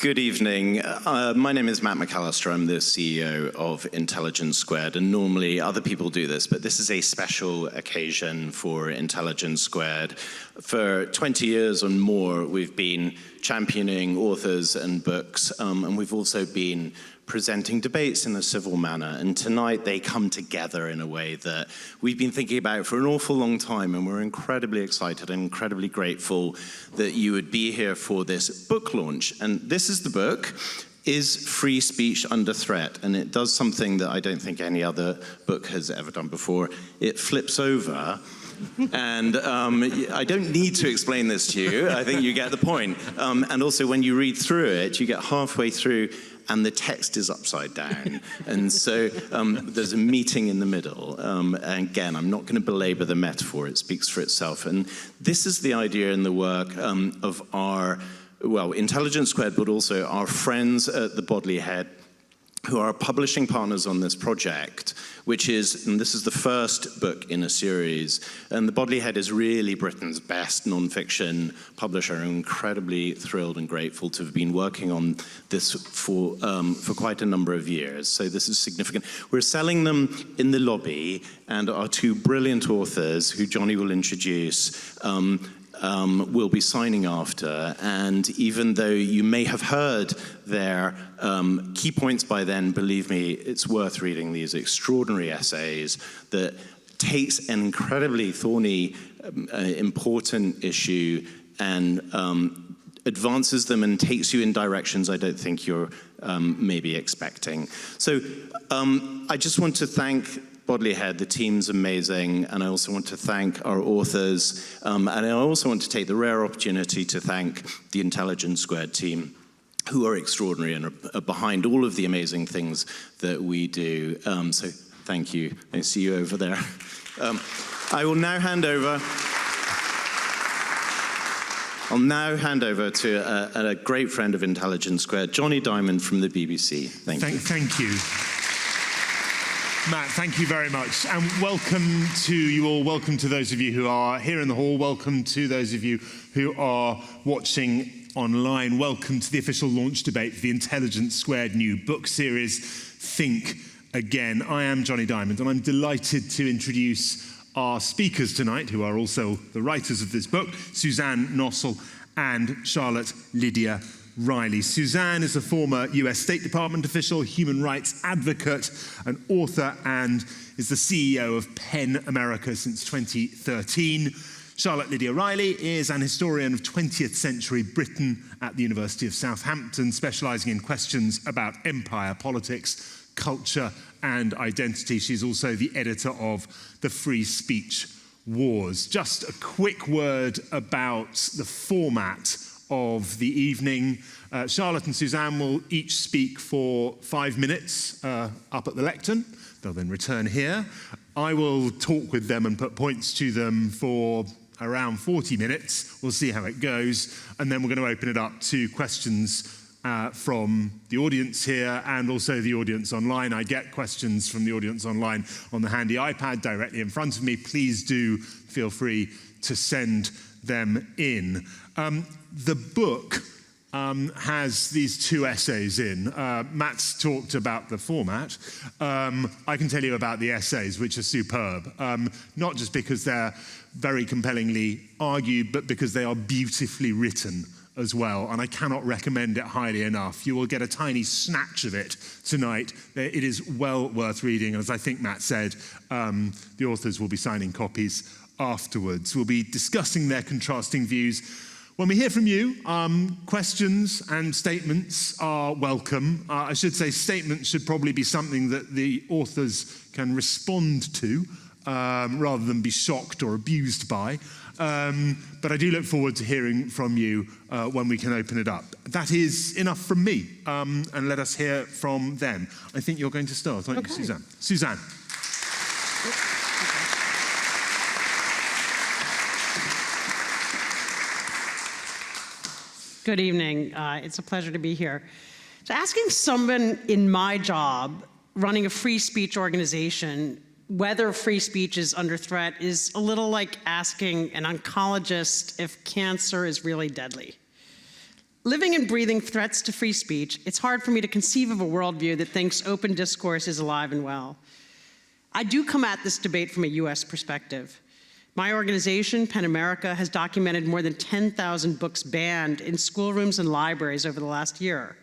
Good evening. My name is Matt McAllister. I'm the CEO of Intelligence Squared, and normally other people do this, but this is a special occasion for Intelligence Squared. For 20 years and more, we've been championing authors and books, and we've also been presenting debates in a civil manner. And tonight they come together in a way that we've been thinking about for an awful long time, and we're incredibly excited and incredibly grateful that you would be here for this book launch. And this is the book, Is Free Speech Under Threat? And it does something that I don't think any other book has ever done before. It flips over. And I don't need to explain this to you. I think you get the point. And also, when you read through it, you get halfway through and the text is upside down. And so there's a meeting in the middle. And again, I'm not going to belabor the metaphor. It speaks for itself. And this is the idea in the work of our, well, Intelligence Squared, but also our friends at the Bodley Head, who are publishing partners on this project, which is, and this is the first book in a series, and the Bodley Head is really Britain's best non-fiction publisher. I'm incredibly thrilled and grateful to have been working on this for quite a number of years, so this is significant. We're selling them in the lobby, and our two brilliant authors, who Johnny will introduce, will be signing after, and even though you may have heard their key points by then, believe me, it's worth reading these extraordinary essays that takes an incredibly thorny, important issue and advances them and takes you in directions I don't think you're maybe expecting. So I just want to thank Bodley Head, the team's amazing, and I also want to thank our authors, and I also want to take the rare opportunity to thank the Intelligence Squared team, who are extraordinary and are behind all of the amazing things that we do. So thank you. I see you over there. I will now hand over. I'll now hand over to a great friend of Intelligence Squared, Johnny Diamond from the BBC. Thank you. Thank you. Matt, thank you very much. And welcome to you all. Welcome to those of you who are here in the hall. Welcome to those of you who are watching online. Welcome to the official launch debate for the Intelligence Squared new book series, Think Again. I am Johnny Diamond, and I'm delighted to introduce our speakers tonight, who are also the writers of this book, Suzanne Nossel and Charlotte Lydia Riley. Suzanne is a former US State Department official, human rights advocate, an author, and is the CEO of PEN America since 2013. Charlotte Lydia Riley is an historian of 20th century Britain at the University of Southampton, specializing in questions about empire, politics, culture, and identity. She's also the editor of The Free Speech Wars. Just a quick word about the format of the evening. Charlotte and Suzanne will each speak for 5 minutes up at the lectern. They'll then return here. I will talk with them and put points to them for around 40 minutes. We'll see how it goes. And then we're going to open it up to questions from the audience here and also the audience online. I get questions from the audience online on the handy iPad directly in front of me. Please do feel free to send them in. The book has these two essays in. Matt's talked about the format. I can tell you about the essays, which are superb, not just because they're very compellingly argued, but because they are beautifully written as well, and I cannot recommend it highly enough. You will get a tiny snatch of it tonight. It is well worth reading, and as I think Matt said, the authors will be signing copies afterwards. We'll be discussing their contrasting views. When we hear from you, questions and statements are welcome. I should say statements should probably be something that the authors can respond to, rather than be shocked or abused by. But I do look forward to hearing from you when we can open it up. That is enough from me, and let us hear from them. I think you're going to start, aren't you, Suzanne? Suzanne. Good evening. It's a pleasure to be here. So asking someone in my job, running a free speech organization, whether free speech is under threat is a little like asking an oncologist if cancer is really deadly. Living and breathing threats to free speech, it's hard for me to conceive of a worldview that thinks open discourse is alive and well. I do come at this debate from a US perspective. My organization, PEN America, has documented more than 10,000 books banned in schoolrooms and libraries over the last year.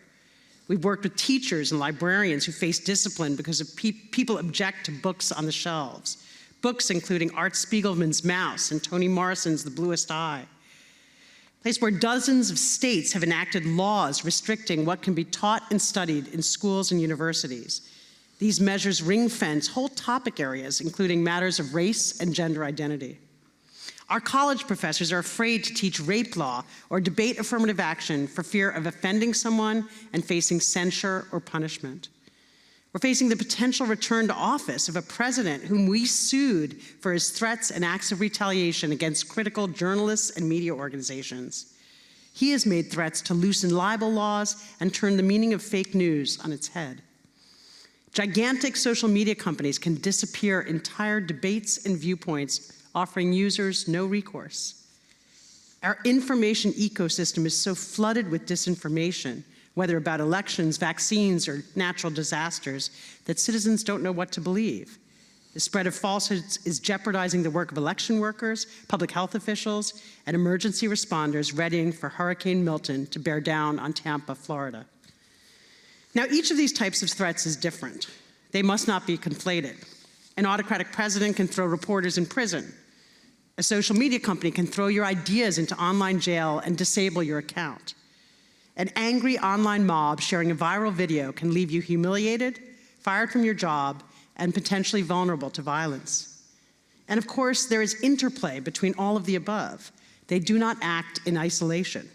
We've worked with teachers and librarians who face discipline because of people object to books on the shelves. Books including Art Spiegelman's Mouse and Toni Morrison's The Bluest Eye. A place where dozens of states have enacted laws restricting what can be taught and studied in schools and universities. These measures ring-fence whole topic areas, including matters of race and gender identity. Our college professors are afraid to teach rape law or debate affirmative action for fear of offending someone and facing censure or punishment. We're facing the potential return to office of a president whom we sued for his threats and acts of retaliation against critical journalists and media organizations. He has made threats to loosen libel laws and turn the meaning of fake news on its head. Gigantic social media companies can disappear entire debates and viewpoints, offering users no recourse. Our information ecosystem is so flooded with disinformation, whether about elections, vaccines, or natural disasters, that citizens don't know what to believe. The spread of falsehoods is jeopardizing the work of election workers, public health officials, and emergency responders readying for Hurricane Milton to bear down on Tampa, Florida. Now, each of these types of threats is different. They must not be conflated. An autocratic president can throw reporters in prison. A social media company can throw your ideas into online jail and disable your account. An angry online mob sharing a viral video can leave you humiliated, fired from your job, and potentially vulnerable to violence. And of course, there is interplay between all of the above. They do not act in isolation.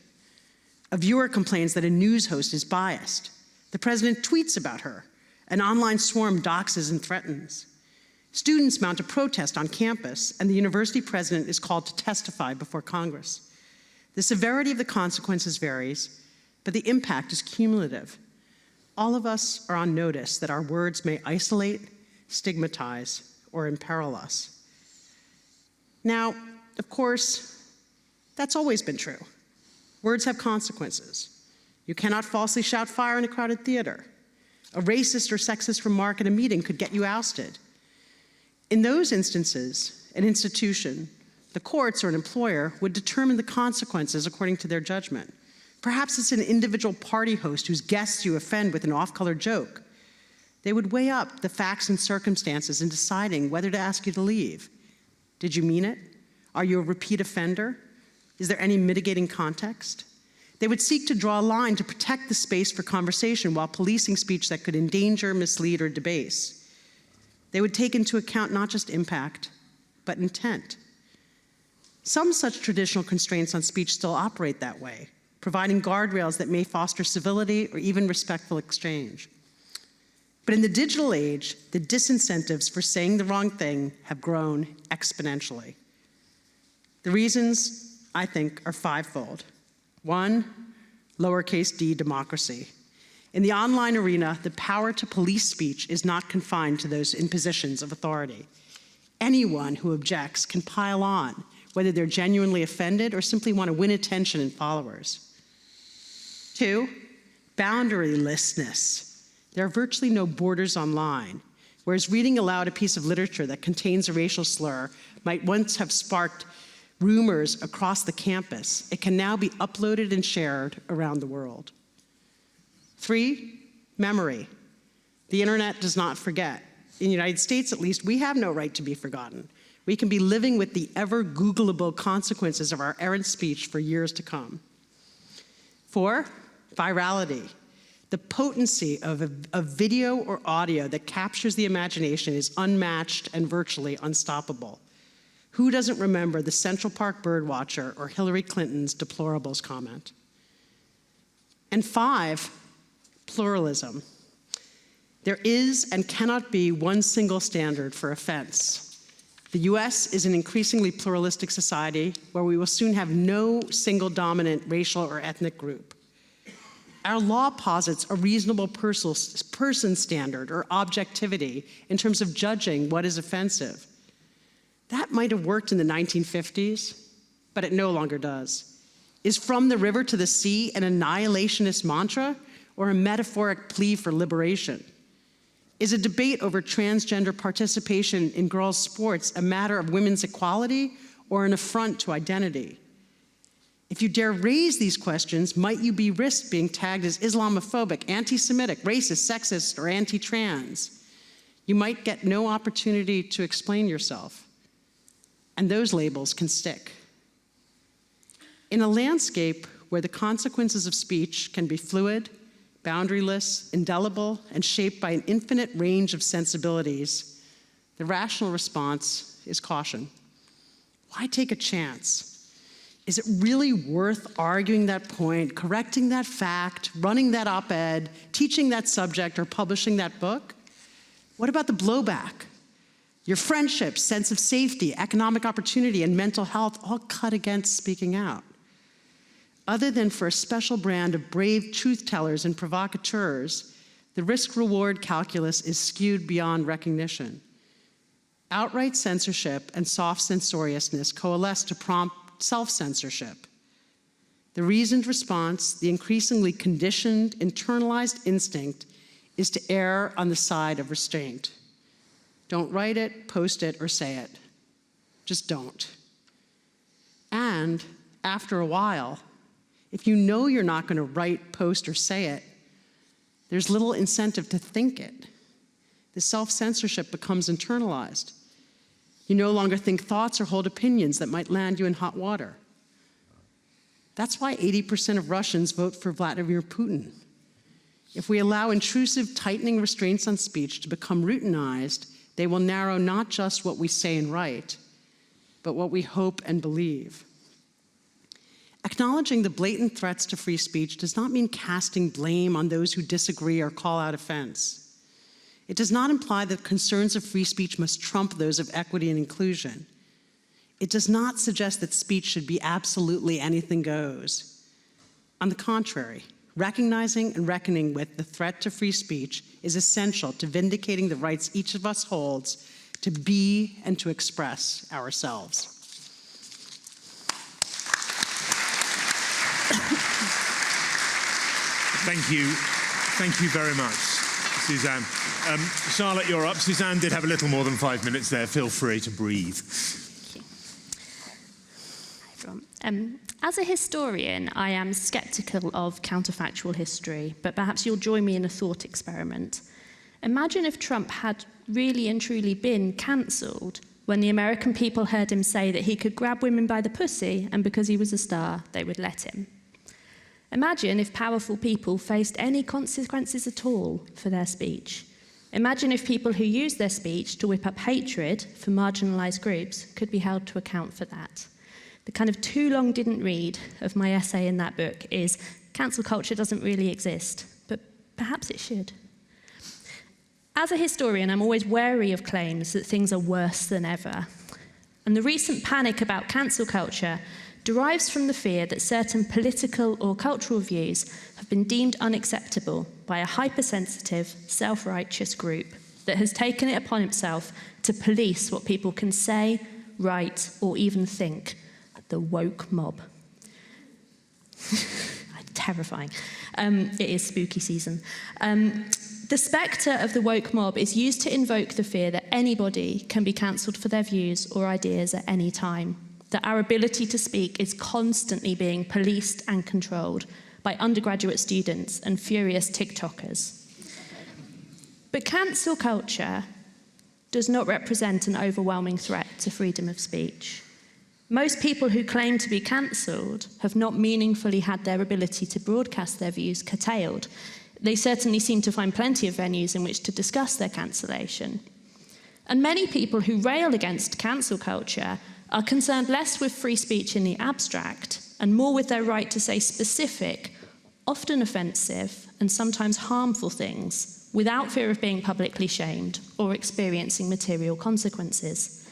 A viewer complains that a news host is biased. The president tweets about her. An online swarm doxes and threatens. Students mount a protest on campus, and the university president is called to testify before Congress. The severity of the consequences varies, but the impact is cumulative. All of us are on notice that our words may isolate, stigmatize, or imperil us. Now, of course, that's always been true. Words have consequences. You cannot falsely shout fire in a crowded theater. A racist or sexist remark at a meeting could get you ousted. In those instances, an institution, the courts, or an employer would determine the consequences according to their judgment. Perhaps it's an individual party host whose guests you offend with an off-color joke. They would weigh up the facts and circumstances in deciding whether to ask you to leave. Did you mean it? Are you a repeat offender? Is there any mitigating context? They would seek to draw a line to protect the space for conversation while policing speech that could endanger, mislead, or debase. They would take into account not just impact, but intent. Some such traditional constraints on speech still operate that way, providing guardrails that may foster civility or even respectful exchange. But in the digital age, the disincentives for saying the wrong thing have grown exponentially. The reasons, I think, are fivefold. 1, lowercase d democracy. In the online arena, the power to police speech is not confined to those in positions of authority. Anyone who objects can pile on, whether they're genuinely offended or simply want to win attention and followers. 2, boundarylessness. There are virtually no borders online, whereas reading aloud a piece of literature that contains a racial slur might once have sparked rumors across the campus. It can now be uploaded and shared around the world. 3, memory. The internet does not forget. In the United States, at least, we have no right to be forgotten. We can be living with the ever-Googleable consequences of our errant speech for years to come. 4, virality. The potency of a video or audio that captures the imagination is unmatched and virtually unstoppable. Who doesn't remember the Central Park birdwatcher or Hillary Clinton's deplorables comment? And 5, pluralism. There is and cannot be one single standard for offense. The US is an increasingly pluralistic society where we will soon have no single dominant racial or ethnic group. Our law posits a reasonable person standard or objectivity in terms of judging what is offensive. That might have worked in the 1950s, but it no longer does. Is from the river to the sea an annihilationist mantra or a metaphoric plea for liberation? Is a debate over transgender participation in girls' sports a matter of women's equality or an affront to identity? If you dare raise these questions, might you be risked being tagged as Islamophobic, anti-Semitic, racist, sexist, or anti-trans? You might get no opportunity to explain yourself, and those labels can stick. In a landscape where the consequences of speech can be fluid, boundaryless, indelible, and shaped by an infinite range of sensibilities, the rational response is caution. Why take a chance? Is it really worth arguing that point, correcting that fact, running that op-ed, teaching that subject, or publishing that book? What about the blowback? Your friendships, sense of safety, economic opportunity, and mental health all cut against speaking out. Other than for a special brand of brave truth-tellers and provocateurs, the risk-reward calculus is skewed beyond recognition. Outright censorship and soft censoriousness coalesce to prompt self-censorship. The reasoned response, the increasingly conditioned, internalized instinct, is to err on the side of restraint. Don't write it, post it, or say it. Just don't. And after a while, if you know you're not going to write, post, or say it, there's little incentive to think it. The self-censorship becomes internalized. You no longer think thoughts or hold opinions that might land you in hot water. That's why 80% of Russians vote for Vladimir Putin. If we allow intrusive, tightening restraints on speech to become routinized, they will narrow not just what we say and write, but what we hope and believe. Acknowledging the blatant threats to free speech does not mean casting blame on those who disagree or call out offense. It does not imply that concerns of free speech must trump those of equity and inclusion. It does not suggest that speech should be absolutely anything goes. On the contrary, recognizing and reckoning with the threat to free speech is essential to vindicating the rights each of us holds to be and to express ourselves. Thank you very much, Suzanne. Charlotte, you're up. Suzanne did have a little more than 5 minutes there. Feel free to breathe. Hi, everyone. As a historian, I am sceptical of counterfactual history, but perhaps you'll join me in a thought experiment. Imagine if Trump had really and truly been cancelled when the American people heard him say that he could grab women by the pussy, and because he was a star, they would let him. Imagine if powerful people faced any consequences at all for their speech. Imagine if people who use their speech to whip up hatred for marginalised groups could be held to account for that. The kind of too long didn't read of my essay in that book is cancel culture doesn't really exist, but perhaps it should. As a historian, I'm always wary of claims that things are worse than ever. And the recent panic about cancel culture derives from the fear that certain political or cultural views have been deemed unacceptable by a hypersensitive, self-righteous group that has taken it upon itself to police what people can say, write, or even think. The woke mob. Terrifying. It is spooky season. The spectre of the woke mob is used to invoke the fear that anybody can be cancelled for their views or ideas at any time, that our ability to speak is constantly being policed and controlled by undergraduate students and furious TikTokers. But cancel culture does not represent an overwhelming threat to freedom of speech. Most people who claim to be cancelled have not meaningfully had their ability to broadcast their views curtailed. They certainly seem to find plenty of venues in which to discuss their cancellation. And many people who rail against cancel culture are concerned less with free speech in the abstract and more with their right to say specific, often offensive, and sometimes harmful things without fear of being publicly shamed or experiencing material consequences.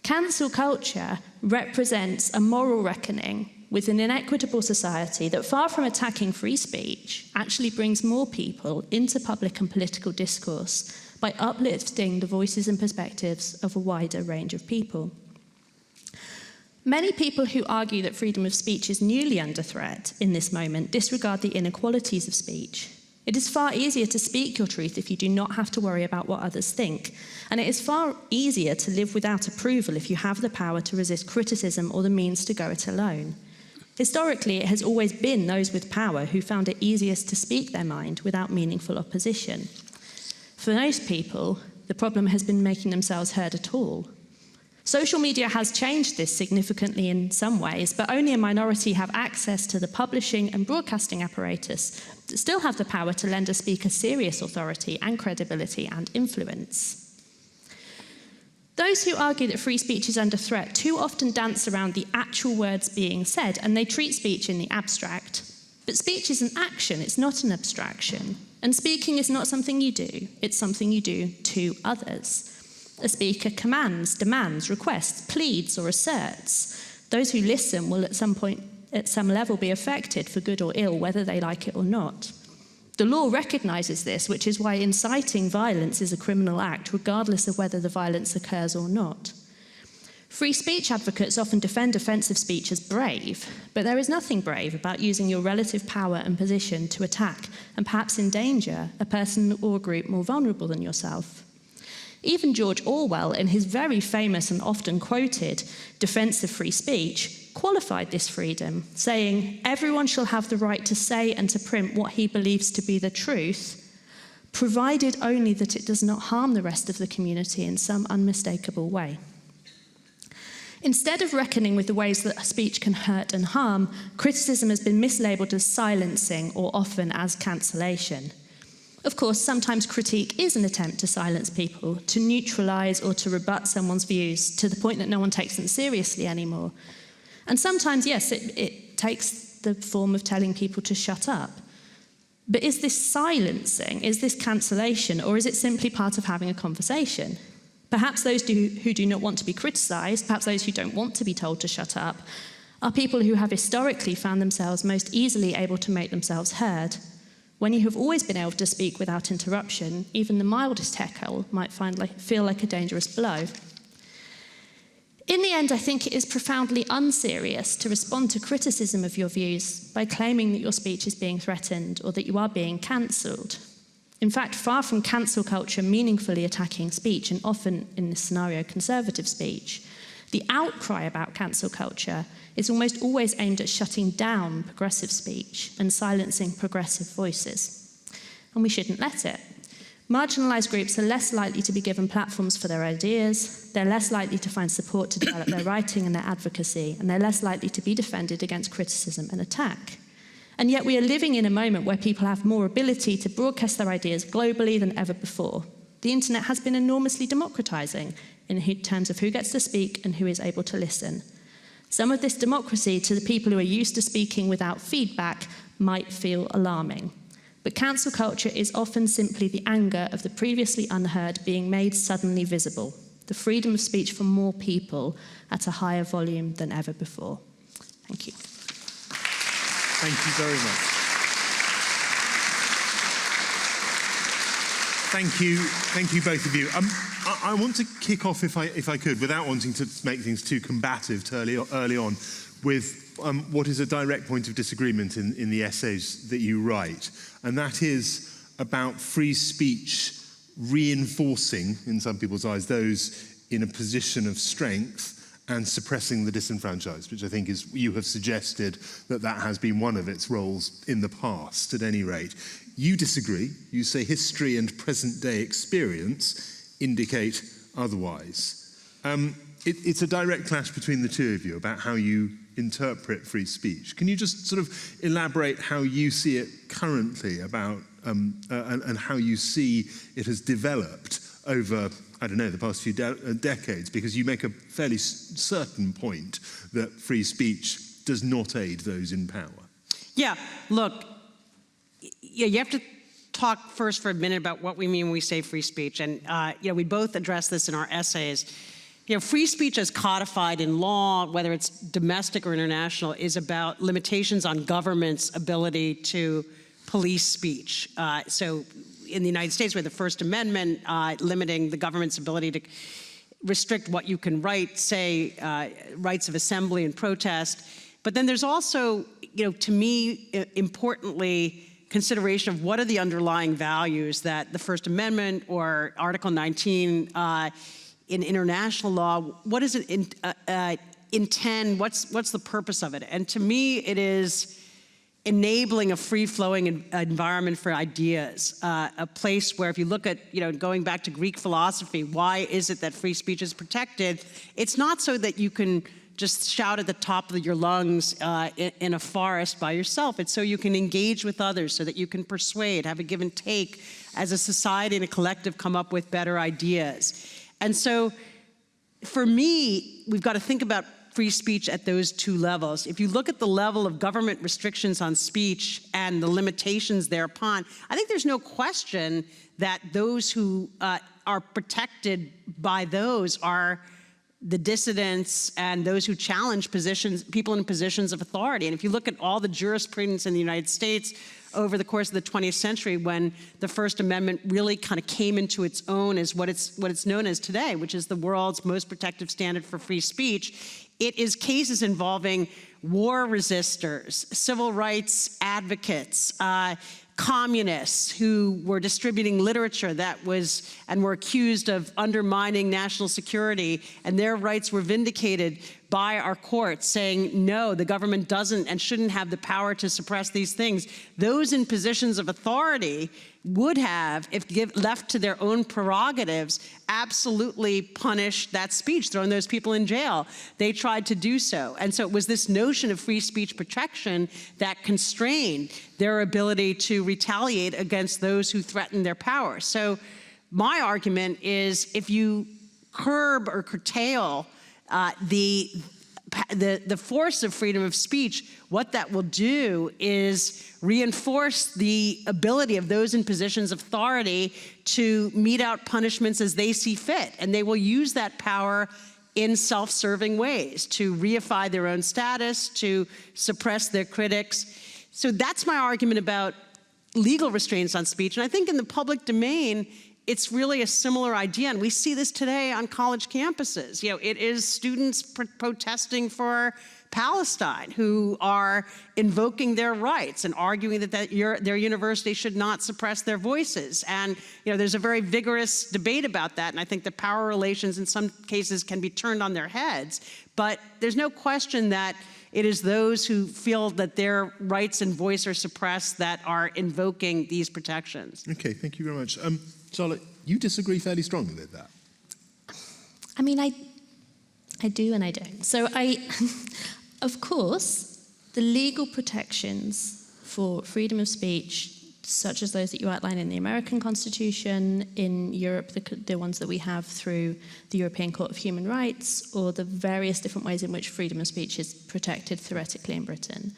Cancel culture represents a moral reckoning with an inequitable society that, far from attacking free speech, actually brings more people into public and political discourse by uplifting the voices and perspectives of a wider range of people. Many people who argue that freedom of speech is newly under threat in this moment disregard the inequalities of speech. It is far easier to speak your truth if you do not have to worry about what others think. And it is far easier to live without approval if you have the power to resist criticism or the means to go it alone. Historically, it has always been those with power who found it easiest to speak their mind without meaningful opposition. For most people, the problem has been making themselves heard at all. Social media has changed this significantly in some ways, but only a minority have access to the publishing and broadcasting apparatus that still have the power to lend a speaker serious authority and credibility and influence. Those who argue that free speech is under threat too often dance around the actual words being said, and they treat speech in the abstract. But speech is an action, it's not an abstraction. And speaking is not something you do, it's something you do to others. A speaker commands, demands, requests, pleads, or asserts. Those who listen will at some point, at some level, be affected for good or ill, whether they like it or not. The law recognises this, which is why inciting violence is a criminal act, regardless of whether the violence occurs or not. Free speech advocates often defend offensive speech as brave, but there is nothing brave about using your relative power and position to attack and perhaps endanger a person or a group more vulnerable than yourself. Even George Orwell, in his very famous and often quoted defense of free speech, qualified this freedom, saying, "Everyone shall have the right to say and to print what he believes to be the truth, provided only that it does not harm the rest of the community in some unmistakable way." Instead of reckoning with the ways that speech can hurt and harm, criticism has been mislabeled as silencing or often as cancellation. Of course, sometimes critique is an attempt to silence people, to neutralise or to rebut someone's views to the point that no one takes them seriously anymore. And sometimes, yes, it takes the form of telling people to shut up. But is this silencing? Is this cancellation? Or is it simply part of having a conversation? Perhaps those who do not want to be criticised, perhaps those who don't want to be told to shut up, are people who have historically found themselves most easily able to make themselves heard. When you have always been able to speak without interruption, even the mildest heckle might feel like a dangerous blow. In the end, I think it is profoundly unserious to respond to criticism of your views by claiming that your speech is being threatened or that you are being cancelled. In fact, far from cancel culture meaningfully attacking speech, and often in this scenario, conservative speech, the outcry about cancel culture is almost always aimed at shutting down progressive speech and silencing progressive voices. And we shouldn't let it. Marginalised groups are less likely to be given platforms for their ideas, they're less likely to find support to develop their writing and their advocacy, and they're less likely to be defended against criticism and attack. And yet we are living in a moment where people have more ability to broadcast their ideas globally than ever before. The internet has been enormously democratising in terms of who gets to speak and who is able to listen. Some of this democracy to the people who are used to speaking without feedback might feel alarming. But cancel culture is often simply the anger of the previously unheard being made suddenly visible, the freedom of speech for more people at a higher volume than ever before. Thank you. Thank you very much. Thank you both of you. I want to kick off, if I could, without wanting to make things too combative early on, with what is a direct point of disagreement in the essays that you write, and that is about free speech reinforcing, in some people's eyes, those in a position of strength and suppressing the disenfranchised, which I think is, you have suggested that has been one of its roles in the past, at any rate. You disagree. You say history and present-day experience indicate otherwise. It's a direct clash between the two of you about how you interpret free speech. Can you just sort of elaborate how you see it currently about and how you see it has developed over, I don't know, the past few decades? Because you make a fairly certain point that free speech does not aid those in power. Yeah, look, you have to talk first for a minute about what we mean when we say free speech. And we both address this in our essays. Free speech as codified in law, whether it's domestic or international, is about limitations on government's ability to police speech. So in the United States, we have the First Amendment limiting the government's ability to restrict what you can write, say, rights of assembly and protest. But then there's also, to me, importantly, consideration of what are the underlying values that the First Amendment or Article 19 in international law, what does it intend, what's the purpose of it? And to me, it is enabling a free-flowing environment for ideas, a place where if you look at, going back to Greek philosophy, why is it that free speech is protected? It's not so that you can just shout at the top of your lungs in a forest by yourself. It's so you can engage with others, so that you can persuade, have a give and take, as a society and a collective come up with better ideas. And so for me, we've got to think about free speech at those two levels. If you look at the level of government restrictions on speech and the limitations thereupon, I think there's no question that those who are protected by those are the dissidents and those who challenge people in positions of authority. And if you look at all the jurisprudence in the United States over the course of the 20th century, when the First Amendment really kind of came into its own as what it's known as today, which is the world's most protective standard for free speech, it is cases involving war resistors, civil rights advocates, communists who were distributing literature and were accused of undermining national security, and their rights were vindicated by our courts, saying, no, the government doesn't and shouldn't have the power to suppress these things. Those in positions of authority would have, if left to their own prerogatives, absolutely punished that speech, thrown those people in jail. They tried to do so. And so it was this notion of free speech protection that constrained their ability to retaliate against those who threatened their power. So my argument is, if you curb or curtail the force of freedom of speech, what that will do is reinforce the ability of those in positions of authority to mete out punishments as they see fit. And they will use that power in self-serving ways to reify their own status, to suppress their critics. So that's my argument about legal restraints on speech. And I think in the public domain, it's really a similar idea, and we see this today on college campuses. It is students protesting for Palestine who are invoking their rights and arguing that their university should not suppress their voices. And there's a very vigorous debate about that, and I think the power relations in some cases can be turned on their heads. But there's no question that it is those who feel that their rights and voice are suppressed that are invoking these protections. Okay, thank you very much. Charlotte, you disagree fairly strongly with that. I mean, I do and I don't. So of course, the legal protections for freedom of speech, such as those that you outline in the American Constitution, in Europe, the ones that we have through the European Court of Human Rights, or the various different ways in which freedom of speech is protected theoretically in Britain,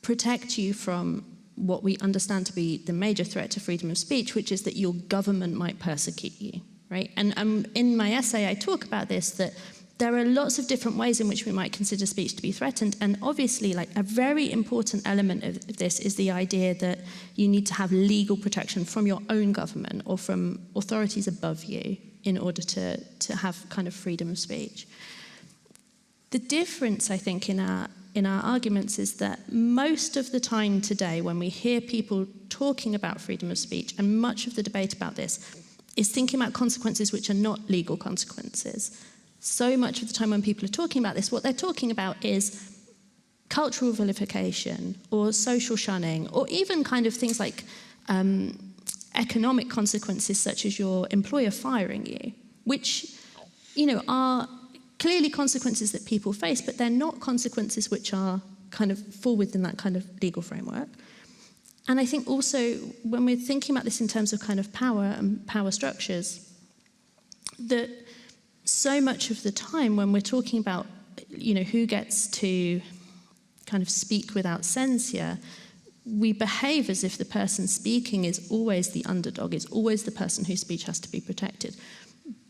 protect you from what we understand to be the major threat to freedom of speech, which is that your government might persecute you, right? And in my essay, I talk about this, that there are lots of different ways in which we might consider speech to be threatened. And obviously, a very important element of this is the idea that you need to have legal protection from your own government or from authorities above you in order to have kind of freedom of speech. The difference, I think, in our arguments is that most of the time today, when we hear people talking about freedom of speech, and much of the debate about this is thinking about consequences which are not legal consequences. So much of the time when people are talking about this, what they're talking about is cultural vilification or social shunning, or even kind of things like economic consequences, such as your employer firing you, which, are clearly consequences that people face, but they're not consequences which are kind of fall within that kind of legal framework. And I think also when we're thinking about this in terms of kind of power and power structures, that so much of the time when we're talking about, who gets to kind of speak without censure, we behave as if the person speaking is always the underdog, is always the person whose speech has to be protected.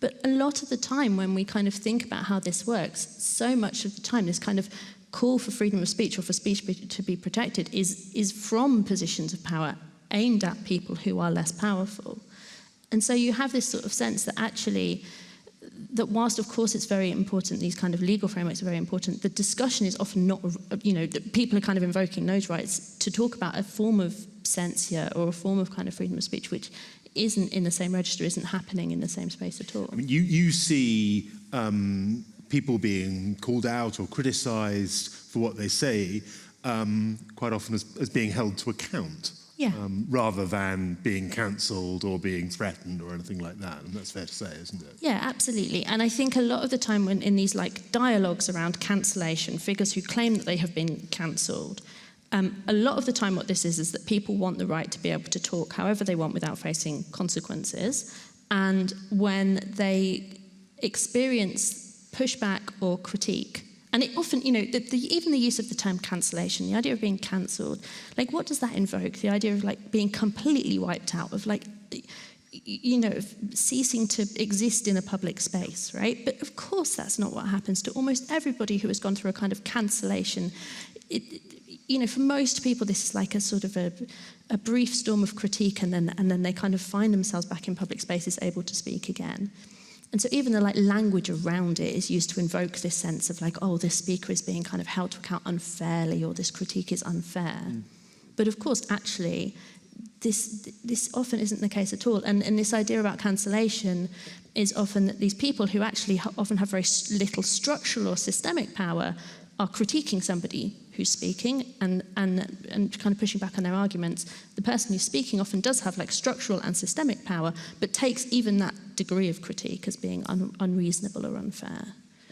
But a lot of the time when we kind of think about how this works, so much of the time this kind of call for freedom of speech or for speech to be protected is from positions of power aimed at people who are less powerful. And so you have this sort of sense that actually that whilst, of course, it's very important, these kind of legal frameworks are very important, the discussion is often not, that people are kind of invoking those rights to talk about a form of censure or a form of kind of freedom of speech which isn't in the same register, isn't happening in the same space at all. I mean, you see people being called out or criticised for what they say quite often as being held to account. Yeah. Rather than being cancelled or being threatened or anything like that. And that's fair to say, isn't it? Yeah, absolutely. And I think a lot of the time when in these like dialogues around cancellation, figures who claim that they have been cancelled, a lot of the time what this is that people want the right to be able to talk however they want without facing consequences. And when they experience pushback or critique, and it often, even the use of the term cancellation, the idea of being cancelled, like what does that invoke? The idea of like being completely wiped out, of like, of ceasing to exist in a public space, right? But of course that's not what happens to almost everybody who has gone through a kind of cancellation. For most people this is like a sort of a brief storm of critique and then they kind of find themselves back in public spaces able to speak again. And so even the language around it is used to invoke this sense of like, oh, this speaker is being kind of held to account unfairly, or this critique is unfair. But of course, actually, this often isn't the case at all. And this idea about cancellation is often that these people who actually often have very little structural or systemic power are critiquing somebody who's speaking and kind of pushing back on their arguments. The person who's speaking often does have like structural and systemic power, but takes even that degree of critique as being unreasonable or unfair.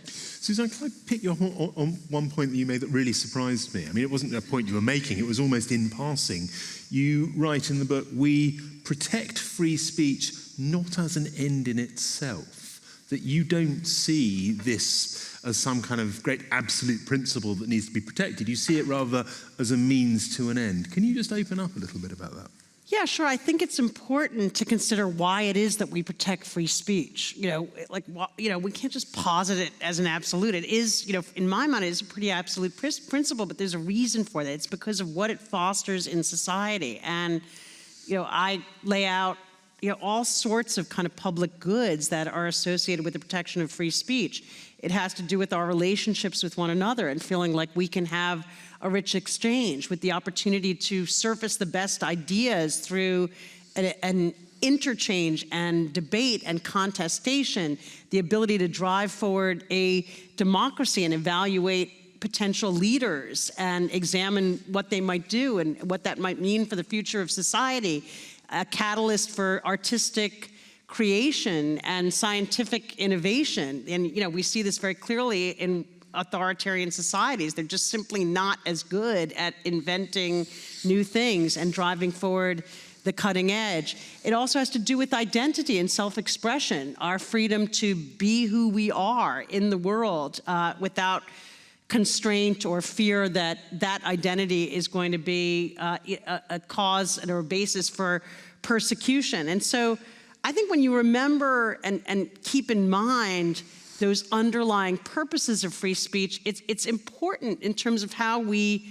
Suzanne, can I pick you up on one point that you made that really surprised me? I mean, it wasn't a point you were making, it was almost in passing. You write in the book, we protect free speech not as an end in itself, that you don't see this as some kind of great absolute principle that needs to be protected. You see it rather as a means to an end. Can you just open up a little bit about that? Yeah, sure. I think it's important to consider why it is that we protect free speech. We can't just posit it as an absolute. It is, in my mind, it is a pretty absolute principle, but there's a reason for that. It's because of what it fosters in society. And, I lay out all sorts of kind of public goods that are associated with the protection of free speech. It has to do with our relationships with one another and feeling like we can have a rich exchange, with the opportunity to surface the best ideas through an interchange and debate and contestation, the ability to drive forward a democracy and evaluate potential leaders and examine what they might do and what that might mean for the future of society, a catalyst for artistic creation and scientific innovation. And, we see this very clearly in authoritarian societies. They're just simply not as good at inventing new things and driving forward the cutting edge. It also has to do with identity and self-expression, our freedom to be who we are in the world without constraint or fear that that identity is going to be a cause or a basis for persecution. And so I think when you remember and keep in mind those underlying purposes of free speech, it's important in terms of how we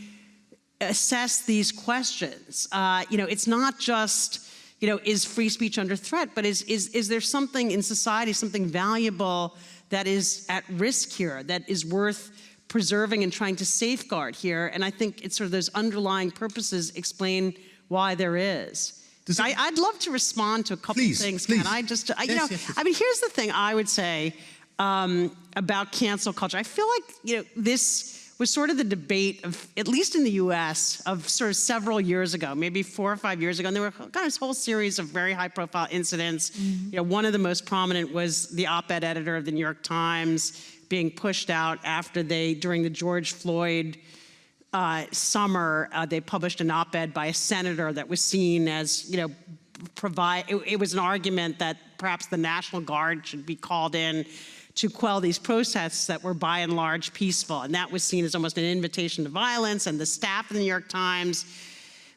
assess these questions. It's not just, is free speech under threat, but is there something in society, something valuable that is at risk here, that is worth preserving and trying to safeguard here? And I think it's sort of those underlying purposes explain why there is. I'd love to respond to a couple of things. Please. Can I just, yes. Here's the thing I would say about cancel culture. I feel like, this was sort of the debate of, at least in the US, of sort of several years ago, maybe 4 or 5 years ago, and there were kind of this whole series of very high-profile incidents. Mm-hmm. One of the most prominent was the op-ed editor of the New York Times being pushed out after during the George Floyd summer, they published an op-ed by a senator that was seen as, it was an argument that perhaps the National Guard should be called in to quell these protests that were by and large peaceful. And that was seen as almost an invitation to violence. And the staff of the New York Times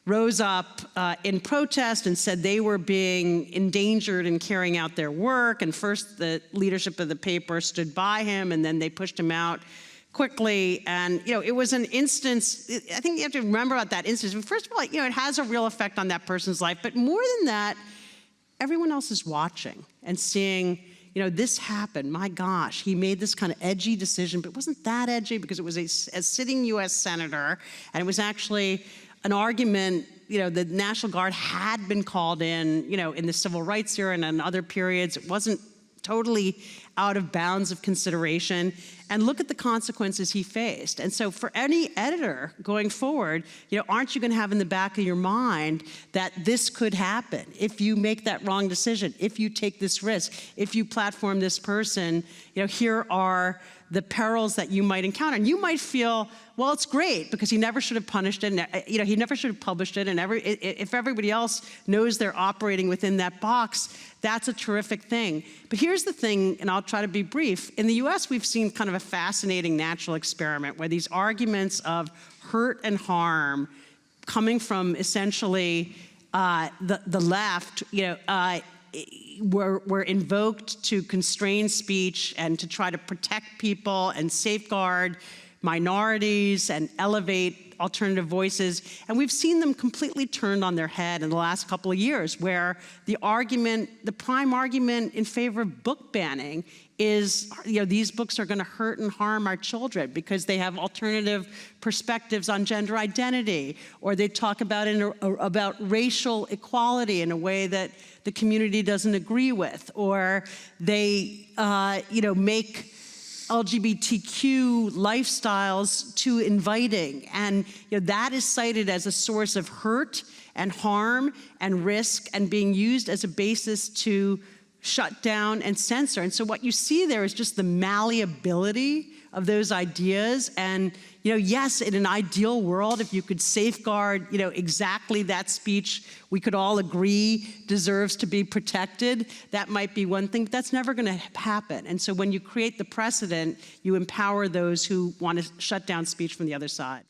rose up in protest and said they were being endangered in carrying out their work. And first the leadership of the paper stood by him, and then they pushed him out quickly. And, it was an instance, I think you have to remember about that instance. First of all, it has a real effect on that person's life. But more than that, everyone else is watching and seeing, this happened, my gosh, he made this kind of edgy decision, but it wasn't that edgy because it was a sitting US senator, and it was actually an argument, the National Guard had been called in the civil rights era and in other periods. It wasn't totally out of bounds of consideration, and look at the consequences he faced. And so for any editor going forward, aren't you going to have in the back of your mind that this could happen if you make that wrong decision, if you take this risk, if you platform this person, here are the perils that you might encounter. And you might feel, well, it's great because he never should have punished it, and he never should have published it, and if everybody else knows they're operating within that box, that's a terrific thing. But here's the thing, and I'll try to be brief. In the US, we've seen kind of a fascinating natural experiment where these arguments of hurt and harm coming from essentially the left, were invoked to constrain speech and to try to protect people and safeguard minorities and elevate alternative voices. And we've seen them completely turned on their head in the last couple of years, where the prime argument in favor of book banning is, these books are going to hurt and harm our children because they have alternative perspectives on gender identity, or they talk about racial equality in a way that the community doesn't agree with, or they, make LGBTQ lifestyles too inviting. And that is cited as a source of hurt and harm and risk and being used as a basis to shut down and censor. And so what you see there is just the malleability of those ideas. And yes, in an ideal world, if you could safeguard exactly that speech we could all agree deserves to be protected, that might be one thing, but that's never going to happen. And so when you create the precedent, you empower those who want to shut down speech from the other side.